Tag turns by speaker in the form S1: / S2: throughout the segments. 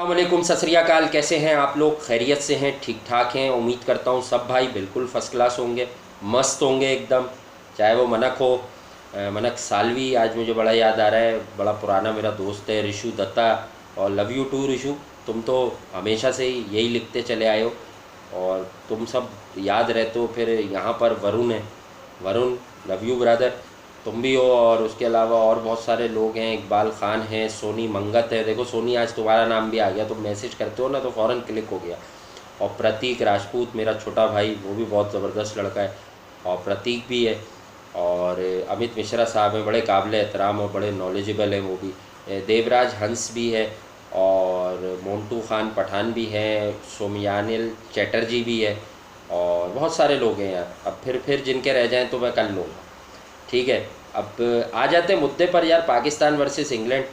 S1: अस्सलामुअलैकुम, सत श्री अकाल। कैसे हैं आप लोग? खैरियत से हैं? ठीक ठाक हैं? उम्मीद करता हूँ सब भाई बिल्कुल फ़र्स्ट क्लास होंगे, मस्त होंगे एकदम। चाहे वो मनक हो, मनक सालवी। आज मुझे बड़ा याद आ रहा है, बड़ा पुराना मेरा दोस्त है ऋषु दत्ता। और लव यू टू ऋषु। तुम तो हमेशा से ही यही लिखते चले आए हो और तुम सब याद रहते हो। फिर यहाँ पर वरुण है, वरुण, लव यू ब्रदर, तुम भी हो। और उसके अलावा और बहुत सारे लोग हैं, इकबाल ख़ान है, सोनी मंगत है। देखो सोनी, आज तुम्हारा नाम भी आ गया, तुम मैसेज करते हो ना तो फ़ौरन क्लिक हो गया। और प्रतीक राजपूत, मेरा छोटा भाई, वो भी बहुत ज़बरदस्त लड़का है। और प्रतीक भी है। और अमित मिश्रा साहब हैं, बड़े काबिल एहतराम और बड़े नॉलेजेबल हैं वो भी। देवराज हंस भी है। और मोन्टू खान पठान भी हैं, सोमयानिल चैटर्जी भी है। और बहुत सारे लोग हैं यार। अब फिर जिनके रह जाएं तो मैं कर लूँगा। ठीक है, अब आ जाते हैं मुद्दे पर यार। Pakistan versus England,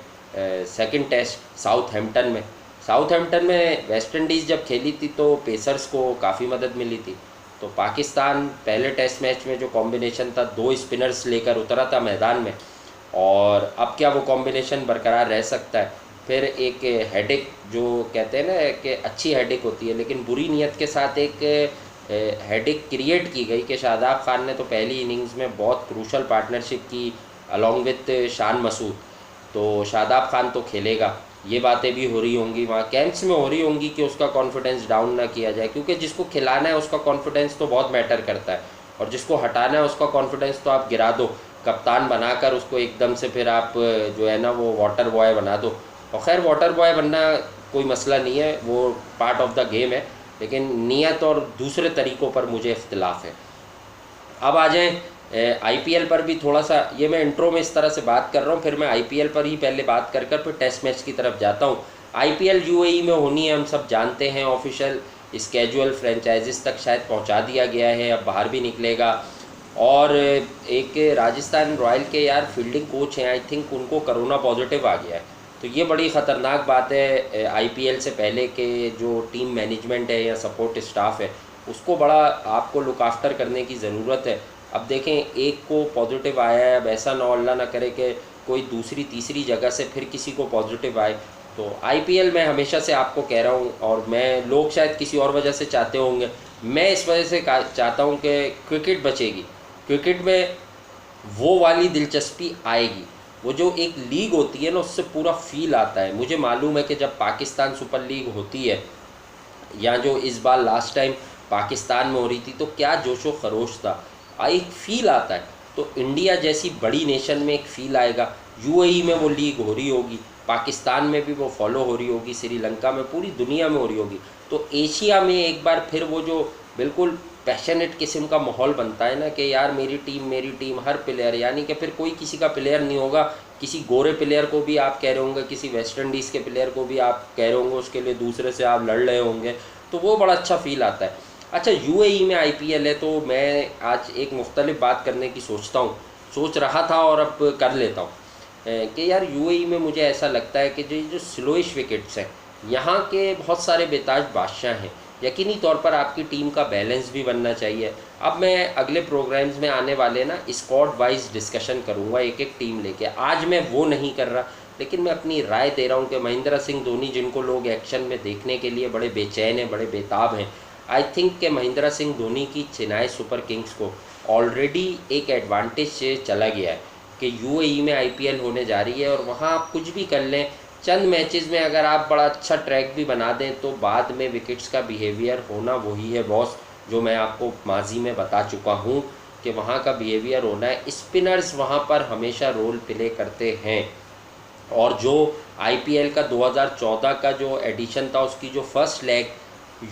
S1: second test Southampton में वेस्ट इंडीज़ जब खेली थी तो पेसर्स को काफ़ी मदद मिली थी। तो पाकिस्तान पहले टेस्ट मैच में जो कॉम्बिनेशन था, दो स्पिनर्स लेकर उतरा था मैदान में। और अब क्या वो कॉम्बिनेशन बरकरार रह सकता है? फिर एक हेडेक, जो कहते हैं ना कि अच्छी हेडेक होती है लेकिन बुरी नीयत के साथ एक हेडेक क्रिएट की गई कि शादाब खान ने तो पहली इनिंग्स में बहुत क्रूशल पार्टनरशिप की अलॉन्ग विथ शान मसूद। तो शादाब खान तो खेलेगा, ये बातें भी हो रही होंगी, वहाँ कैंप्स में हो रही होंगी कि उसका कॉन्फिडेंस डाउन ना किया जाए, क्योंकि जिसको खिलाना है उसका कॉन्फिडेंस तो बहुत मैटर करता है। और जिसको हटाना है उसका कॉन्फिडेंस तो आप गिरा दो, कप्तान बनाकर उसको एकदम से फिर आप जो है ना वो वाटर बॉय बना दो। और खैर वाटर बॉय बनना कोई मसला नहीं है, वो पार्ट ऑफ द गेम है। लेकिन नीयत और दूसरे तरीक़ों पर मुझे इख्तिलाफ़ है। अब आ जाएँ आईपीएल पर भी थोड़ा सा। ये मैं इंट्रो में इस तरह से बात कर रहा हूँ, फिर मैं आईपीएल पर ही पहले बात कर फिर टेस्ट मैच की तरफ जाता हूँ। आईपीएल यूएई में होनी है, हम सब जानते हैं। ऑफिशियल स्केजुअल फ्रेंचाइजीज तक शायद पहुँचा दिया गया है, अब बाहर भी निकलेगा। और एक राजस्थान रॉयल के यार फील्डिंग कोच हैं, आई थिंक उनको कोरोना पॉजिटिव आ गया है। तो ये बड़ी ख़तरनाक बात है। आईपीएल से पहले के जो टीम मैनेजमेंट है या सपोर्ट स्टाफ है, उसको बड़ा आपको लुक आफ्टर करने की ज़रूरत है। अब देखें, एक को पॉजिटिव आया है, अब ऐसा ना अल्लाह ना करे कि कोई दूसरी तीसरी जगह से फिर किसी को पॉजिटिव आए। तो आईपीएल मैं हमेशा से आपको कह रहा हूँ, और मैं, लोग शायद किसी और वजह से चाहते होंगे, मैं इस वजह से चाहता हूँ कि क्रिकेट बचेगी। क्रिकेट में वो वाली दिलचस्पी आएगी, वो जो एक लीग होती है ना, उससे पूरा फील आता है। मुझे मालूम है कि जब पाकिस्तान सुपर लीग होती है, या जो इस बार लास्ट टाइम पाकिस्तान में हो रही थी, तो क्या जोशो खरोश था, एक फ़ील आता है। तो इंडिया जैसी बड़ी नेशन में एक फ़ील आएगा। यूएई में वो लीग हो रही होगी, पाकिस्तान में भी वो फॉलो हो रही होगी, श्रीलंका में, पूरी दुनिया में हो रही होगी। तो एशिया में एक बार फिर वो जो बिल्कुल पैशनेट किस्म का माहौल बनता है ना कि यार मेरी टीम, हर प्लेयर, यानी कि फिर कोई किसी का प्लेयर नहीं होगा। किसी गोरे प्लेयर को भी आप कह रहे होंगे, किसी वेस्ट इंडीज़ के प्लेयर को भी आप कह रहे होंगे, उसके लिए दूसरे से आप लड़ रहे होंगे, तो वो बड़ा अच्छा फील आता है। अच्छा, यूएई में आईपीएल है, तो मैं आज एक मुख्तलिफ बात करने की सोच रहा था और अब कर लेता हूँ कि यार यूएई में मुझे ऐसा लगता है कि जो स्लोइश विकेट्स हैं, यहाँ के बहुत सारे बेताज बादशाह हैं। यकीनी तौर पर आपकी टीम का बैलेंस भी बनना चाहिए। अब मैं अगले प्रोग्राम्स में आने वाले ना स्क्वाड वाइज डिस्कशन करूँगा, एक एक टीम लेके। आज मैं वो नहीं कर रहा, लेकिन मैं अपनी राय दे रहा हूँ कि महेंद्र सिंह धोनी, जिनको लोग एक्शन में देखने के लिए बड़े बेचैन हैं, बड़े बेताब हैं, आई थिंक कि महेंद्र सिंह धोनी की चेन्नई सुपर किंग्स को ऑलरेडी एक एडवांटेज चला गया है कि यूएई में आईपीएल होने जा रही है। और वहाँ आप कुछ भी कर लें, चंद मैचेस में अगर आप बड़ा अच्छा ट्रैक भी बना दें, तो बाद में विकेट्स का बिहेवियर होना वही है बॉस, जो मैं आपको माजी में बता चुका हूँ कि वहाँ का बिहेवियर होना है। स्पिनर्स वहाँ पर हमेशा रोल प्ले करते हैं। और जो आईपीएल का 2014 का जो एडिशन था, उसकी जो फर्स्ट लेग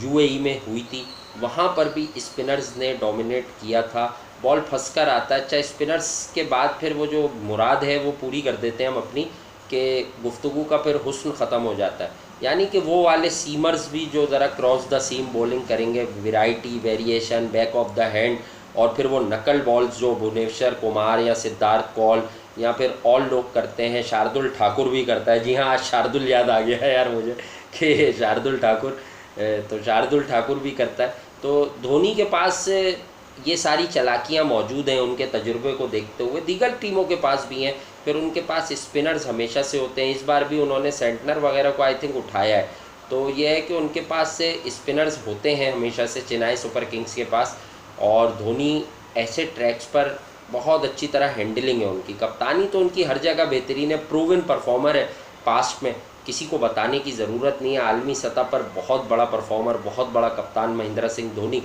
S1: यूएई में हुई थी, वहाँ पर भी स्पिनर्स ने डोमिनेट किया था। बॉल फंस कर आता है, अच्छा स्पिनर्स के बाद फिर वो जो मुराद है वो पूरी कर देते हैं हम अपनी, कि गुफ्तगू का फिर हुस्न ख़त्म हो जाता है। यानी कि वो वाले सीमर्स भी जो ज़रा क्रॉस द सीम बॉलिंग करेंगे, variety, variation, back of the hand, और फिर वो नकल बॉल्स जो भुवनेश्वर कुमार या सिद्धार्थ कौल या फिर और लोग करते हैं, शार्दुल ठाकुर भी करता है। जी हाँ, आज शार्दुल याद आ गया है यार मुझे कि शार्दुल ठाकुर, तो शार्दुल ठाकुर भी करता है। तो धोनी के पास ये सारी चालाकियाँ मौजूद हैं, उनके तजुर्बे को देखते हुए। दीगर टीमों के पास भी हैं, फिर उनके पास स्पिनर्स हमेशा से होते हैं। इस बार भी उन्होंने सेंटनर वगैरह को आई थिंक उठाया है। तो ये है कि उनके पास से स्पिनर्स होते हैं हमेशा से चेन्नई सुपर किंग्स के पास, और धोनी ऐसे ट्रैक्स पर बहुत अच्छी तरह हैंडलिंग है उनकी। कप्तानी तो उनकी हर जगह बेहतरीन है, प्रूवन परफॉर्मर है पास्ट में, किसी को बताने की ज़रूरत नहीं है। आलमी सतह पर बहुत बड़ा परफॉर्मर, बहुत बड़ा कप्तान महेंद्र सिंह धोनी।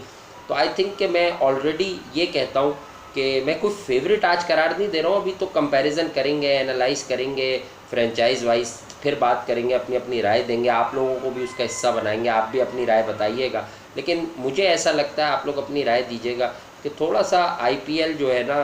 S1: तो आई थिंक कि मैं ऑलरेडी ये कहता हूँ कि मैं कोई फेवरेट आज करार नहीं दे रहा हूँ, अभी तो कंपैरिजन करेंगे, एनालाइज करेंगे फ्रेंचाइज वाइज, फिर बात करेंगे, अपनी अपनी राय देंगे, आप लोगों को भी उसका हिस्सा बनाएंगे, आप भी अपनी राय बताइएगा। लेकिन मुझे ऐसा लगता है, आप लोग अपनी राय दीजिएगा कि थोड़ा सा आईपीएल जो है ना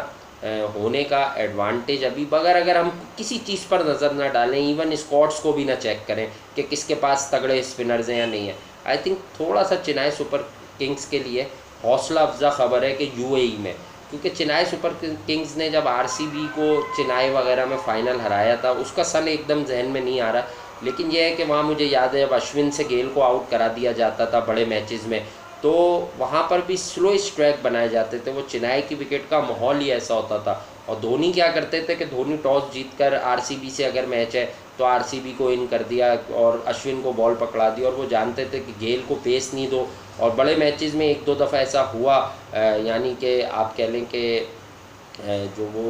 S1: होने का एडवांटेज अभी, बगैर अगर हम किसी चीज़ पर नज़र ना डालें, इवन स्क्वाड्स को भी ना चेक करें कि किसके पास तगड़े स्पिनर्स हैं या नहीं है, आई थिंक थोड़ा सा चेन्नई सुपर किंग्स के लिए हौसला अफजा खबर है कि यूएई में, क्योंकि चेन्नई सुपर किंग्स ने जब आरसीबी को चेन्नई वगैरह में फ़ाइनल हराया था, उसका सन एकदम जहन में नहीं आ रहा, लेकिन यह है कि वहाँ मुझे याद है जब अश्विन से गेल को आउट करा दिया जाता था बड़े मैचेस में, तो वहाँ पर भी स्लो स्ट्राइक बनाए जाते थे। वो चेन्नई की विकेट का माहौल ही ऐसा होता था। और धोनी क्या करते थे कि धोनी टॉस जीतकर आरसीबी से अगर मैच है तो आरसीबी को इन कर दिया और अश्विन को बॉल पकड़ा दी, और वो जानते थे कि गेल को पेस नहीं दो। और बड़े मैचेस में एक दो दफ़ा ऐसा हुआ, यानी कि आप कह लें कि जो वो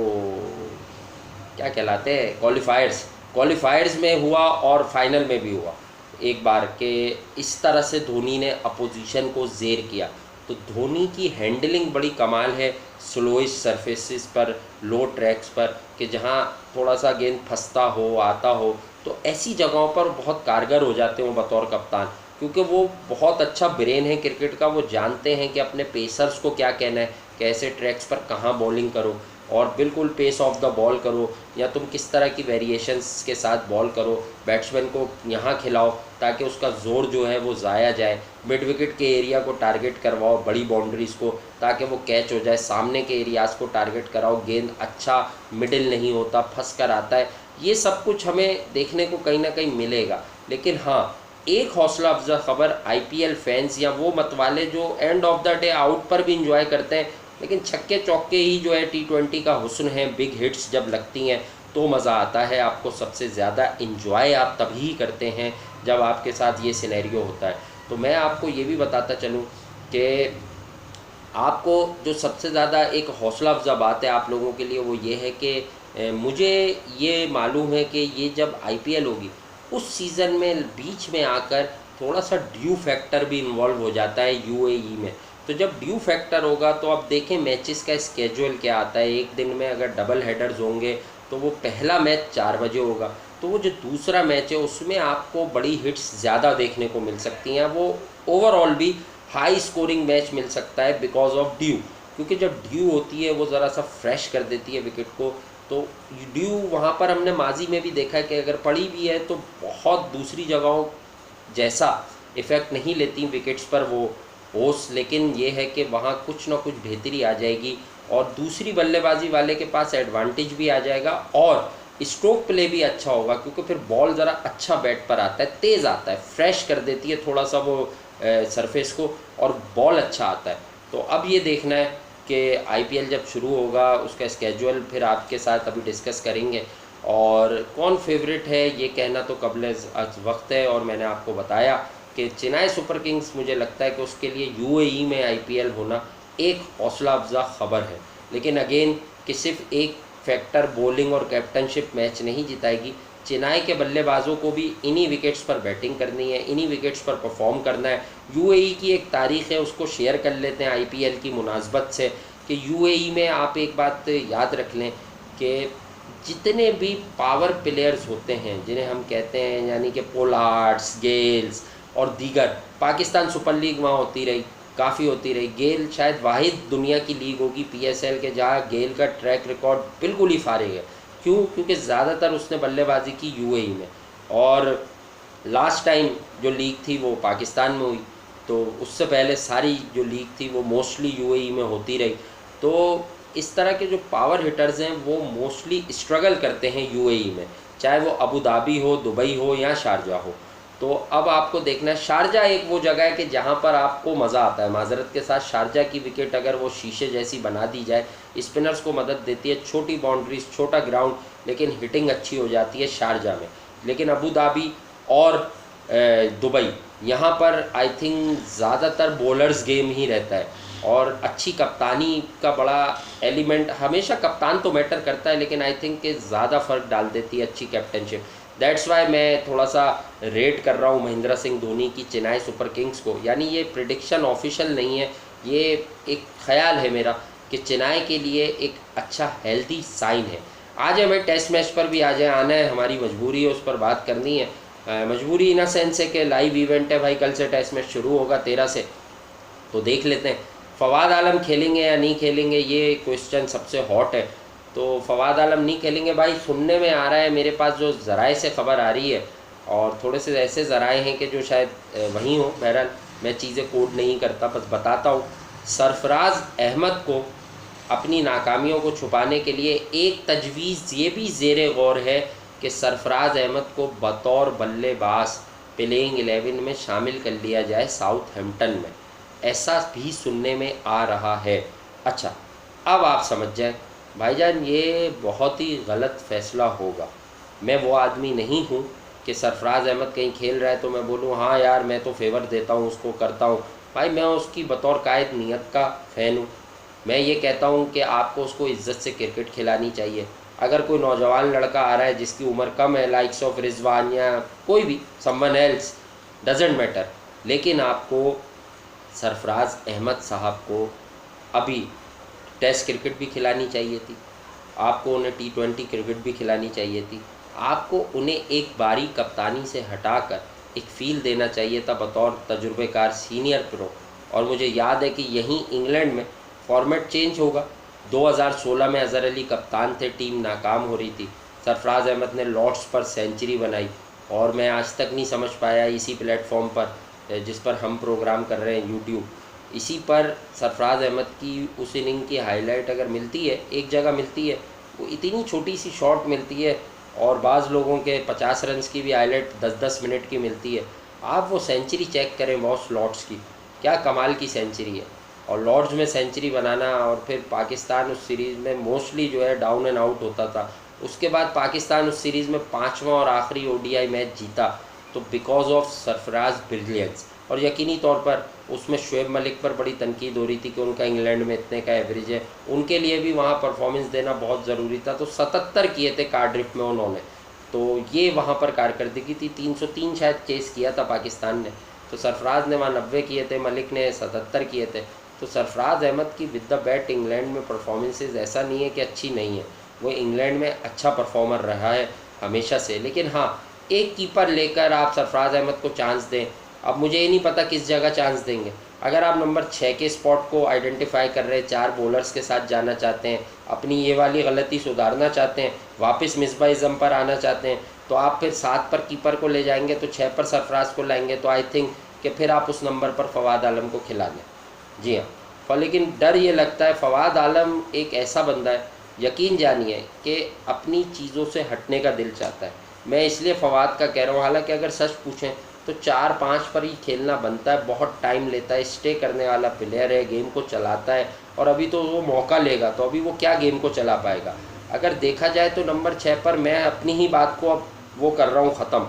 S1: क्या कहलाते हैं क्वालिफायर्स में हुआ और फाइनल में भी हुआ एक बार के, इस तरह से धोनी ने अपोजिशन को ज़ेर किया। तो धोनी की हैंडलिंग बड़ी कमाल है स्लोइश सरफेसेस पर, लो ट्रैक्स पर, कि जहाँ थोड़ा सा गेंद फंसता हो, आता हो, तो ऐसी जगहों पर बहुत कारगर हो जाते हैं बतौर कप्तान, क्योंकि वो बहुत अच्छा ब्रेन है क्रिकेट का। वो जानते हैं कि अपने पेसर्स को क्या कहना है, कैसे ट्रैक्स पर कहाँ बॉलिंग करो, और बिल्कुल पेस ऑफ द बॉल करो, या तुम किस तरह की वेरिएशंस के साथ बॉल करो, बैट्समैन को यहाँ खिलाओ ताकि उसका ज़ोर जो है वो ज़ाया जाए, मिड विकेट के एरिया को टारगेट करवाओ, बड़ी बाउंड्रीज़ को, ताकि वो कैच हो जाए, सामने के एरियाज़ को टारगेट कराओ, गेंद अच्छा मिडिल नहीं होता, फंस कर आता है। ये सब कुछ हमें देखने को कहीं ना कहीं मिलेगा। लेकिन हाँ, एक हौसला अफजा खबर, आईपीएल फैंस या वो मतवाले जो end of the day out पर भी इंजॉय करते हैं, लेकिन छक्के चौके ही जो है टी20 का हुस्न है, बिग हिट्स जब लगती हैं तो मज़ा आता है। आपको सबसे ज़्यादा इंजॉय आप तभी करते हैं जब आपके साथ ये सिनेरियो होता है। तो मैं आपको ये भी बताता चलूँ कि आपको जो सबसे ज़्यादा एक हौसला अफजा बात है आप लोगों के लिए, वो ये है कि मुझे ये मालूम है कि ये जब आईपीएल होगी उस सीज़न में बीच में आकर थोड़ा सा ड्यू फैक्टर भी इन्वॉल्व हो जाता है यूएई में। तो जब ड्यू फैक्टर होगा तो अब देखें मैचेस का स्केड्यूल क्या आता है। एक दिन में अगर डबल हेडर्स होंगे तो वो पहला मैच 4 बजे होगा, तो वो जो दूसरा मैच है उसमें आपको बड़ी हिट्स ज़्यादा देखने को मिल सकती हैं। वो ओवरऑल भी हाई स्कोरिंग मैच मिल सकता है बिकॉज ऑफ ड्यू, क्योंकि जब ड्यू होती है वो ज़रा सा फ्रेश कर देती है विकेट को। तो ड्यू वहाँ पर हमने माजी में भी देखा है कि अगर पड़ी भी है तो बहुत दूसरी जगहों जैसा इफ़ेक्ट नहीं लेती विकेट्स पर वो ओस, लेकिन ये है कि वहाँ कुछ ना कुछ बेहतरी आ जाएगी और दूसरी बल्लेबाजी वाले के पास एडवांटेज भी आ जाएगा और स्ट्रोक प्ले भी अच्छा होगा, क्योंकि फिर बॉल ज़रा अच्छा बैट पर आता है, तेज़ आता है, फ्रेश कर देती है थोड़ा सा वो सरफेस को, और बॉल अच्छा आता है। तो अब ये देखना है कि आईपीएल जब शुरू होगा उसका स्केड्यूल फिर आपके साथ अभी डिस्कस करेंगे, और कौन फेवरेट है ये कहना तो कबल वक्त है। और मैंने आपको बताया कि चेन्नई सुपर किंग्स, मुझे लगता है कि उसके लिए यूएई में आईपीएल होना एक हौसला अफजा खबर है। लेकिन अगेन कि सिर्फ एक फैक्टर बॉलिंग और कैप्टनशिप मैच नहीं जिताएगी। चेन्नई के बल्लेबाजों को भी इन्हीं विकेट्स पर बैटिंग करनी है, इन्हीं विकेट्स पर परफॉर्म करना है। यूएई की एक तारीख़ है, उसको शेयर कर लेते हैं आईपीएल की मुनासबत से, कि यूएई में आप एक बात याद रख लें कि जितने भी पावर प्लेयर्स होते हैं जिन्हें हम कहते हैं, यानी कि पोलार्ड्स, गेल्स और दीगर, पाकिस्तान सुपर लीग वहाँ होती रही, काफ़ी होती रही। गेल शायद वाहिद दुनिया की लीग होगी पीएसएल के जहाँ गेल का ट्रैक रिकॉर्ड बिल्कुल ही फारिग है। क्यों? क्योंकि ज़्यादातर उसने बल्लेबाजी की यूएई में, और लास्ट टाइम जो लीग थी वो पाकिस्तान में हुई, तो उससे पहले सारी जो लीग थी वो मोस्टली यूएई में होती रही। तो इस तरह के जो पावर हिटर्स हैं वो मोस्टली स्ट्रगल करते हैं यूएई में, चाहे वो अबू धाबी हो, दुबई हो या शारजा हो। तो अब आपको देखना है, शारजा एक वो जगह है कि जहाँ पर आपको मज़ा आता है। माजरत के साथ शारजा की विकेट अगर वो शीशे जैसी बना दी जाए, स्पिनर्स को मदद देती है, छोटी बाउंड्रीज, छोटा ग्राउंड, लेकिन हिटिंग अच्छी हो जाती है शारजा में। लेकिन अबू धाबी और दुबई, यहाँ पर आई थिंक ज़्यादातर बॉलर्स गेम ही रहता है और अच्छी कप्तानी का बड़ा एलिमेंट, हमेशा कप्तान तो मैटर करता है लेकिन आई थिंक कि ज़्यादा फ़र्क डाल देती है अच्छी कैप्टनशिप। दैट्स वाई मैं थोड़ा सा रेट कर रहा हूँ महेंद्र सिंह धोनी की चेन्नई सुपर किंग्स को। यानी ये प्रिडिक्शन ऑफिशियल नहीं है, ये एक ख्याल है मेरा कि चेन्नई के लिए एक अच्छा हेल्दी साइन है। आज हमें टेस्ट मैच पर भी आ जाए, आना है, हमारी मजबूरी है, उस पर बात करनी है। मजबूरी इन अ सेंस है कि लाइव इवेंट है भाई, कल से टेस्ट मैच शुरू होगा 13 से, तो देख लेते हैं फवाद आलम खेलेंगे या नहीं खेलेंगे, ये क्वेश्चन सबसे हॉट है। तो फवाद आलम नहीं खेलेंगे भाई, सुनने में आ रहा है, मेरे पास जो ज़राए से ख़बर आ रही है और थोड़े से ऐसे ज़राए हैं कि जो शायद वहीं हो, बहरहाल मैं चीज़ें कोड नहीं करता, बस बताता हूँ। सरफराज अहमद को अपनी नाकामियों को छुपाने के लिए एक तजवीज़ ये भी ज़ेर गौर है कि सरफराज अहमद को बतौर बल्लेबाज प्लेइंग 11 में शामिल कर लिया जाए साउथहैम्पटन में, ऐसा भी सुनने में आ रहा है। अच्छा, अब आप समझ जाए भाईजान, ये बहुत ही गलत फ़ैसला होगा। मैं वो आदमी नहीं हूँ कि सरफराज अहमद कहीं खेल रहा है तो मैं बोलूँ हाँ यार मैं तो फेवर देता हूँ उसको, करता हूँ। भाई मैं उसकी बतौर कायद नियत का फ़ैन हूँ। मैं ये कहता हूँ कि आपको उसको इज़्ज़त से क्रिकेट खिलानी चाहिए। अगर कोई नौजवान लड़का आ रहा है जिसकी उम्र कम है, लाइक्स ऑफ रिजवान या कोई भी समवन एल्स, डजेंट मैटर, लेकिन आपको सरफराज अहमद साहब को अभी टेस्ट क्रिकेट भी खिलानी चाहिए थी, आपको उन्हें T20 क्रिकेट भी खिलानी चाहिए थी, आपको उन्हें एक बारी कप्तानी से हटाकर एक फील देना चाहिए था बतौर तजुर्बेकार सीनियर प्रो। और मुझे याद है कि यहीं इंग्लैंड में फॉर्मेट चेंज होगा। 2016 में अज़हर अली कप्तान थे, टीम नाकाम हो रही थी, सरफराज अहमद ने लॉर्ड्स पर सेंचुरी बनाई और मैं आज तक नहीं समझ पाया इसी प्लेटफॉर्म पर जिस पर हम प्रोग्राम कर रहे हैं यूट्यूब, इसी पर सरफराज अहमद की उस इनिंग की हाईलाइट अगर मिलती है, एक जगह मिलती है, वो इतनी छोटी सी शॉट मिलती है और बाज़ लोगों के 50 रन की भी हाईलाइट 10-10 मिनट की मिलती है। आप वो सेंचुरी चेक करें बॉस, लॉर्ड्स की क्या कमाल की सेंचुरी है। और लॉर्ड्स में सेंचुरी बनाना, और फिर पाकिस्तान उस सीरीज़ में मोस्टली जो है डाउन एंड आउट होता था, उसके बाद पाकिस्तान उस सीरीज़ में 5वां और आखिरी ODI मैच जीता, तो बिकॉज ऑफ सरफराज ब्रिलियंस। और यकीनी तौर पर उसमें शुएब मलिक पर बड़ी तनकीद हो रही थी कि उनका इंग्लैंड में इतने का एवरेज है, उनके लिए भी वहाँ परफॉर्मेंस देना बहुत ज़रूरी था, तो 77 किए थे कार्डिफ में उन्होंने, तो ये वहाँ पर कारकर्दगी थी। 303 शायद चेस किया था पाकिस्तान ने, तो सरफराज ने वहाँ 90 किए थे, मलिक ने 77 किए थे। तो सरफराज अहमद की विद द बैट इंग्लैंड में परफॉर्मेंसेज ऐसा नहीं है कि अच्छी नहीं है, वो इंग्लैंड में अच्छा परफॉर्मर रहा है हमेशा से। लेकिन हाँ, एक कीपर लेकर आप सरफराज अहमद को चांस दें। अब मुझे ये नहीं पता किस जगह चांस देंगे। अगर आप नंबर 6 के स्पॉट को आइडेंटिफाई कर रहे हैं, 4 बॉलर्स के साथ जाना चाहते हैं, अपनी ये वाली गलती सुधारना चाहते हैं, वापस मिसबाइज़म पर आना चाहते हैं, तो आप फिर 7 पर कीपर को ले जाएंगे, तो 6 पर सरफराज को लाएंगे, तो आई थिंक कि फिर आप उस नंबर पर फवाद आलम को खिला दें। जी हाँ, लेकिन डर ये लगता है, फवाद आलम एक ऐसा बंदा है, यकीन जानिए कि अपनी चीज़ों से हटने का दिल चाहता है। मैं इसलिए फवाद का कह रहा हूँ, हालांकि अगर सच पूछें तो 4-5 पर ही खेलना बनता है, बहुत टाइम लेता है, स्टे करने वाला प्लेयर है, गेम को चलाता है, और अभी तो वो मौका लेगा, तो अभी वो क्या गेम को चला पाएगा। अगर देखा जाए तो नंबर 6 पर मैं अपनी ही बात को अब वो कर रहा हूँ ख़त्म,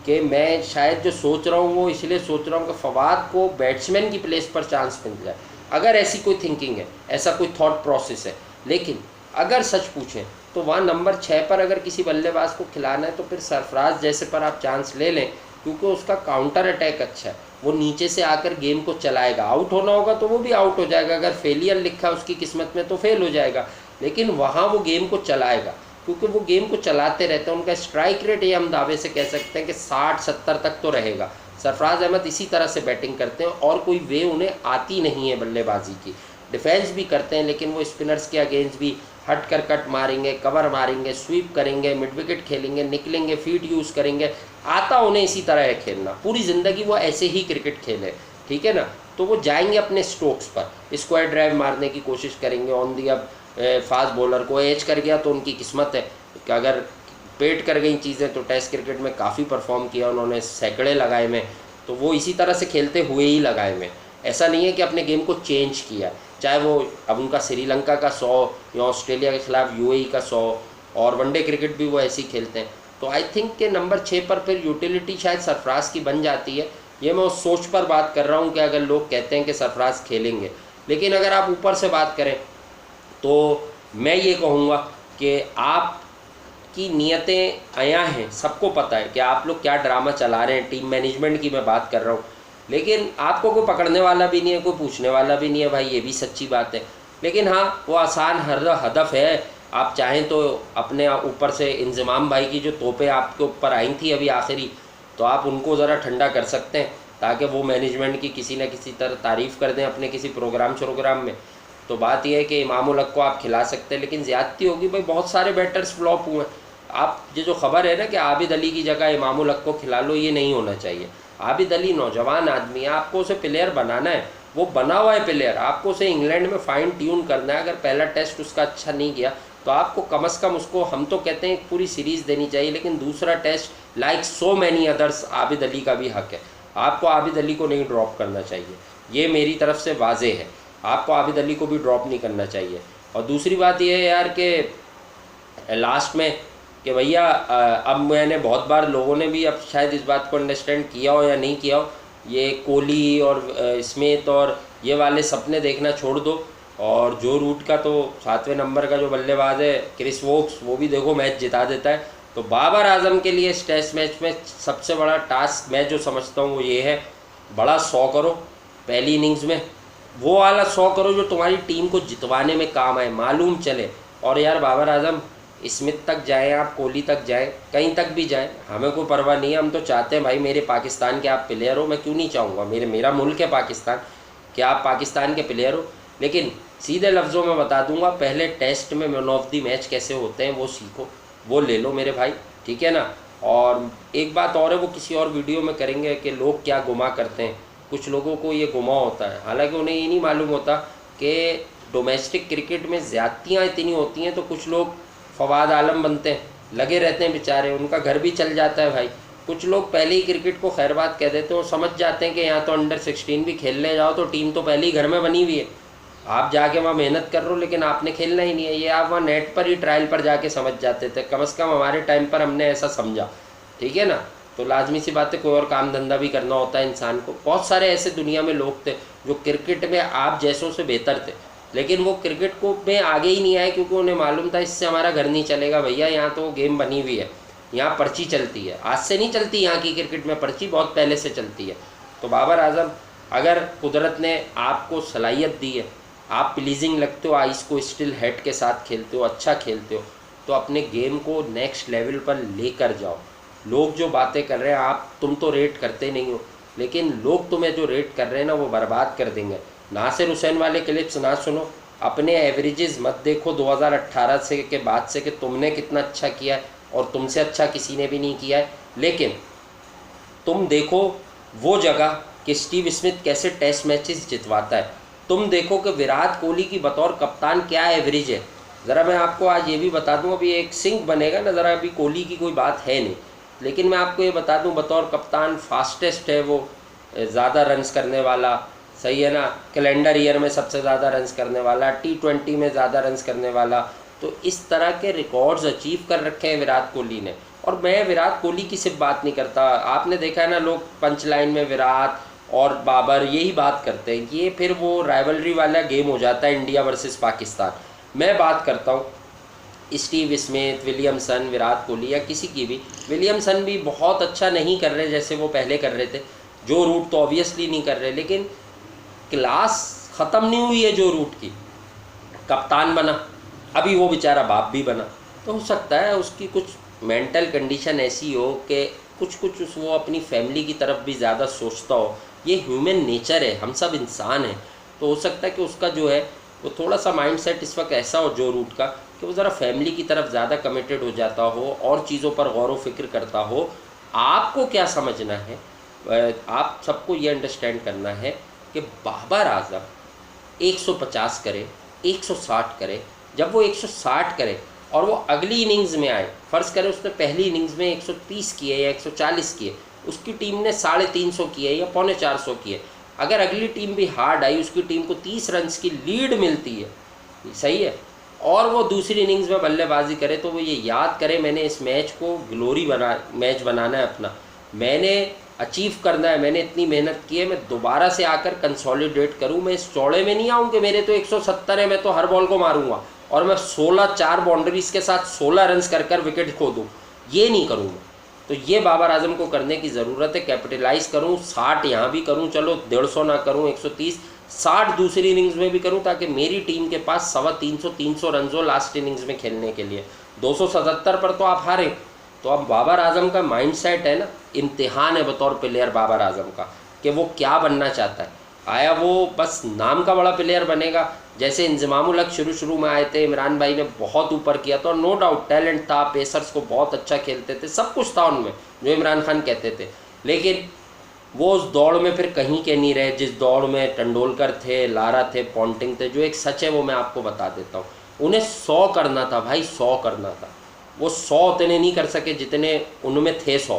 S1: कि मैं शायद जो सोच रहा हूँ वो इसलिए सोच रहा हूँ कि फवाद को बैट्समैन की प्लेस पर चांस मिल जाए, अगर ऐसी कोई थिंकिंग है, ऐसा कोई थॉट प्रोसेस है। लेकिन अगर सच पूछें तो वहाँ नंबर 6 पर अगर किसी बल्लेबाज को खिलाना है तो फिर सरफराज जैसे पर आप चांस ले लें, क्योंकि उसका काउंटर अटैक अच्छा है, वो नीचे से आकर गेम को चलाएगा। आउट होना होगा तो वो भी आउट हो जाएगा, अगर फेलियर लिखा है उसकी किस्मत में तो फेल हो जाएगा, लेकिन वहाँ वो गेम को चलाएगा, क्योंकि वो गेम को चलाते रहते हैं। उनका स्ट्राइक रेट ये हम दावे से कह सकते हैं कि 60-70 तक तो रहेगा। सरफराज अहमद इसी तरह से बैटिंग करते हैं और कोई वे उन्हें आती नहीं है बल्लेबाजी की। डिफेंस भी करते हैं, लेकिन वो स्पिनर्स के अगेंस्ट भी हट कर कट मारेंगे, कवर मारेंगे, स्वीप करेंगे, मिड विकेट खेलेंगे, निकलेंगे, फीट यूज़ करेंगे। आता उन्हें इसी तरह है खेलना, पूरी ज़िंदगी वो ऐसे ही क्रिकेट खेले, ठीक है ना। तो वो जाएंगे अपने स्ट्रोक्स पर, स्क्वायर ड्राइव मारने की कोशिश करेंगे ऑन दी। अब फास्ट बॉलर को एज कर गया तो उनकी किस्मत है कि अगर पेट कर गई चीज़ें, तो टेस्ट क्रिकेट में काफ़ी परफॉर्म किया उन्होंने, सैकड़े लगाए में, तो वो इसी तरह से खेलते हुए ही लगाए में। ऐसा नहीं है कि अपने गेम को चेंज किया, चाहे वो अब उनका श्रीलंका का 100 या ऑस्ट्रेलिया के खिलाफ UAE का 100, और वनडे क्रिकेट भी वो ऐसे ही खेलते हैं। तो आई थिंक कि नंबर 6 पर फिर यूटिलिटी शायद सरफराज की बन जाती है। ये मैं उस सोच पर बात कर रहा हूँ कि अगर लोग कहते हैं कि सरफराज खेलेंगे, लेकिन अगर आप ऊपर से बात करें तो मैं ये कहूँगा कि आप की नीयतें आया हैं, सबको पता है कि आप लोग क्या ड्रामा चला रहे हैं। टीम मैनेजमेंट की मैं बात कर रहा हूँ, लेकिन आपको कोई पकड़ने वाला भी नहीं है, कोई पूछने वाला भी नहीं है भाई, ये भी सच्ची बात है। लेकिन हाँ, वो आसान हदफ है। आप चाहें तो अपने ऊपर से इंजमाम भाई की जो तोपें आपके ऊपर आई थी अभी आखिरी, तो आप उनको ज़रा ठंडा कर सकते हैं ताकि वो मैनेजमेंट की किसी न किसी तरह तारीफ़ कर दें अपने किसी प्रोग्राम में। तो बात यह है कि इमाम उल हक को आप खिला सकते हैं, लेकिन ज़्यादती होगी भाई। बहुत सारे बैटर्स फ्लॉप हुए हैं। आप ये जो खबर है ना कि आबिद अली की जगह इमाम उल हक को खिला लो, ये नहीं होना चाहिए। आबिद अली नौजवान आदमी है, आपको उसे प्लेयर बनाना है, वो बना हुआ है प्लेयर, आपको उसे इंग्लैंड में फाइन ट्यून करना है। अगर पहला टेस्ट उसका अच्छा नहीं गया तो आपको कम से कम उसको, हम तो कहते हैं पूरी सीरीज़ देनी चाहिए, लेकिन दूसरा taste like so many others Abid Ali का भी हक है। आपको आबिद अली को नहीं ड्रॉप करना चाहिए, ये मेरी तरफ से वाजे है। आपको आबिद अली को भी ड्रॉप नहीं करना चाहिए। और दूसरी बात यह है यार कि लास्ट में कि भैया अब मैंने बहुत बार, लोगों ने भी अब शायद इस बात को अंडरस्टैंड किया हो या नहीं किया हो, ये कोहली और स्मिथ और ये वाले सपने देखना छोड़ दो। और जो रूट का तो 7वें नंबर का जो बल्लेबाज है क्रिस वोक्स, वो भी देखो मैच जिता देता है। तो बाबर आजम के लिए इस टेस्ट मैच में सबसे बड़ा टास्क मैं जो समझता हूँ वो ये है, बड़ा 100 करो पहली इनिंग्स में, वो वाला 100 करो जो तुम्हारी टीम को जितवाने में काम आए, मालूम चले। और यार बाबर आजम, स्मिथ तक जाएं आप, कोहली तक जाएं, कहीं तक भी जाएं, हमें कोई परवाह नहीं है। हम तो चाहते हैं भाई मेरे पाकिस्तान के आप प्लेयर हो, मैं क्यों नहीं चाहूँगा, मेरा मुल्क है पाकिस्तान, कि आप पाकिस्तान के प्लेयर हो। लेकिन सीधे लफ्ज़ों में बता दूंगा, पहले टेस्ट में मैन ऑफ द मैच कैसे होते हैं वो सीखो, वो ले लो मेरे भाई, ठीक है ना। और एक बात और है, वो किसी और वीडियो में करेंगे कि लोग क्या गुमा करते हैं। कुछ लोगों को ये गुमा होता है, हालांकि उन्हें ये नहीं मालूम होता कि डोमेस्टिक क्रिकेट में ज़्यादतियाँ इतनी होती हैं। तो कुछ लोग फवाद आलम बनते हैं, लगे रहते हैं बेचारे, उनका घर भी चल जाता है भाई। कुछ लोग पहले ही क्रिकेट को खैर बात कह देते हैं, वो समझ जाते हैं कि यहाँ तो अंडर 16 भी खेलने जाओ तो टीम तो पहले ही घर में बनी हुई है, आप जाके वहाँ मेहनत कर रहे हो, लेकिन आपने खेलना ही नहीं है। ये आप वहाँ नेट पर ही ट्रायल पर जाके समझ जाते थे, कम से कम हमारे टाइम पर हमने ऐसा समझा, ठीक है ना। तो लाजमी सी बात है, कोई और काम धंधा भी करना होता है इंसान को। बहुत सारे ऐसे दुनिया में लोग थे जो क्रिकेट में आप जैसों से बेहतर थे, लेकिन वो क्रिकेट को में आगे ही नहीं आए, क्योंकि उन्हें मालूम था इससे हमारा घर नहीं चलेगा भैया। यहाँ तो गेम बनी हुई है, यहाँ पर्ची चलती है, आज से नहीं चलती यहाँ की क्रिकेट में पर्ची, बहुत पहले से चलती है। तो बाबर आजम, अगर कुदरत ने आपको सलाहियत दी है, आप प्लीजिंग लगते हो, आइस को स्टिल हेड के साथ खेलते हो, अच्छा खेलते हो, तो अपने गेम को नेक्स्ट लेवल पर लेकर जाओ। लोग जो बातें कर रहे हैं, तुम तो रेट करते नहीं हो, लेकिन लोग तुम्हें जो रेट कर रहे हैं ना, वो बर्बाद कर देंगे। नासिर हुसैन वाले क्लिप्स ना सुनो, अपने एवरेजेस मत देखो 2018 से के बाद से कि तुमने कितना अच्छा किया है और तुमसे अच्छा किसी ने भी नहीं किया है, लेकिन तुम देखो वो जगह कि स्टीव स्मिथ कैसे टेस्ट मैचेस जितवाता है। तुम देखो कि विराट कोहली की बतौर कप्तान क्या एवरेज है। ज़रा मैं आपको आज ये भी बता दूं, अभी एक सिंक बनेगा ना, ज़रा अभी कोहली की कोई बात है नहीं, लेकिन मैं आपको ये बता दूं बतौर कप्तान फास्टेस्ट है वो, ज़्यादा रन्स करने वाला, सही है ना, कैलेंडर ईयर में सबसे ज़्यादा रन्स करने वाला, T20 में ज़्यादा रन्स करने वाला। तो इस तरह के रिकॉर्ड्स अचीव कर रखे हैं विराट कोहली ने। और मैं विराट कोहली की सिर्फ बात नहीं करता, आपने देखा है ना, लोग पंच लाइन में विराट और बाबर यही बात करते हैं, ये फिर वो राइवलरी वाला गेम हो जाता है इंडिया वर्सेस पाकिस्तान। मैं बात करता हूँ Steve Smith, Williamson, Virat Kohli या किसी की भी। विलियमसन भी बहुत अच्छा नहीं कर रहे जैसे वो पहले कर रहे थे, जो रूट तो ऑब्वियसली नहीं कर रहे, लेकिन क्लास ख़त्म नहीं हुई है जो रूट की। कप्तान बना, अभी वो बेचारा बाप भी बना, तो हो सकता है उसकी कुछ मेंटल कंडीशन ऐसी हो कि कुछ वो अपनी फैमिली की तरफ भी ज़्यादा सोचता हो। ये ह्यूमन नेचर है, हम सब इंसान हैं। तो हो सकता है कि उसका जो है वो थोड़ा सा माइंडसेट इस वक्त ऐसा हो जो रूट का, कि वो ज़रा फैमिली की तरफ ज़्यादा कमिटेड हो जाता हो और चीज़ों पर गौर व फिक्र करता हो। आपको क्या समझना है, आप सबको ये अंडरस्टैंड करना है कि बाबर आजम 150 करे, 160 करे, जब वो 160 करे और वो अगली इनिंग्स में आए, फ़र्ज़ करें उसने पहली इनिंग्स में 130 किए या 140 किए, उसकी टीम ने 350 किए या 450 किए, अगर अगली टीम भी हार्ड आई, उसकी टीम को 30 रन्स की लीड मिलती है, सही है, और वो दूसरी इनिंग्स में बल्लेबाजी करे तो वो ये याद करे मैंने इस मैच को मैच बनाना है अपना, मैंने अचीव करना है, मैंने इतनी मेहनत की है, मैं दोबारा से आकर कंसोलिडेट करूं, मैं इस चौड़े में नहीं आऊं कि मेरे तो 170 है, मैं तो हर बॉल को मारूंगा और मैं 16 4 बाउंड्रीज के साथ 16 रन्स कर विकेट खो दूँ, ये नहीं करूँ मैं। तो ये बाबर आजम को करने की ज़रूरत है, कैपिटलाइज करूँ, 60 यहाँ भी करूँ, चलो 150 ना करूँ, 130, 60 दूसरी इनिंग्स में भी करूँ, ताकि मेरी टीम के पास 350 रन हो लास्ट इनिंग्स में खेलने के लिए। 277 पर तो आप हारे। तो अब बाबर आजम का माइंडसेट है ना, इम्तिहान है बतौर प्लेयर बाबर आजम का कि वो क्या बनना चाहता है। आया वो बस नाम का बड़ा प्लेयर बनेगा, जैसे इंजमामुल हक शुरू में आए थे, इमरान भाई ने बहुत ऊपर किया था और नो डाउट टैलेंट था, पेसर्स को बहुत अच्छा खेलते थे, सब कुछ था उनमें जो इमरान खान कहते थे, लेकिन वो उस दौड़ में फिर कहीं के नहीं रहे जिस दौड़ में तेंदुलकर थे, लारा थे, पॉन्टिंग थे। जो एक सच है वो मैं आपको बता देता हूँ, उन्हें 100 करना था भाई, 100 करना था, वो 100 उतने नहीं कर सके जितने उनमें थे 100,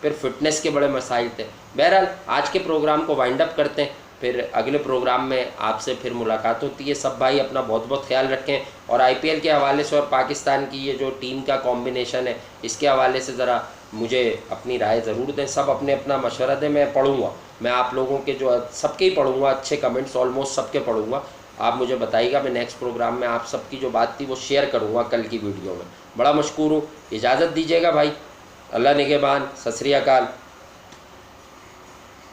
S1: फिर फिटनेस के बड़े मसाइल थे। बहरहाल आज के प्रोग्राम को वाइंड अप करते हैं, फिर अगले प्रोग्राम में आपसे फिर मुलाकात होती है। सब भाई अपना बहुत बहुत ख्याल रखें और आईपीएल के हवाले से और पाकिस्तान की ये जो टीम का कॉम्बिनेशन है इसके हवाले से ज़रा मुझे अपनी राय ज़रूर दें। सब अपने अपना मशवरा दें, मैं पढ़ूँगा, मैं आप लोगों के जो सबके ही पढ़ूँगा, अच्छे कमेंट्स ऑलमोस्ट सबके पढ़ूँगा। आप मुझे बताइएगा, मैं नेक्स्ट प्रोग्राम में आप सबकी जो बात थी वो शेयर करूँगा कल की वीडियो में। बड़ा मशकूर हूँ, इजाज़त दीजिएगा भाई, अल्लाह निगहबान, सत श्री अकाल।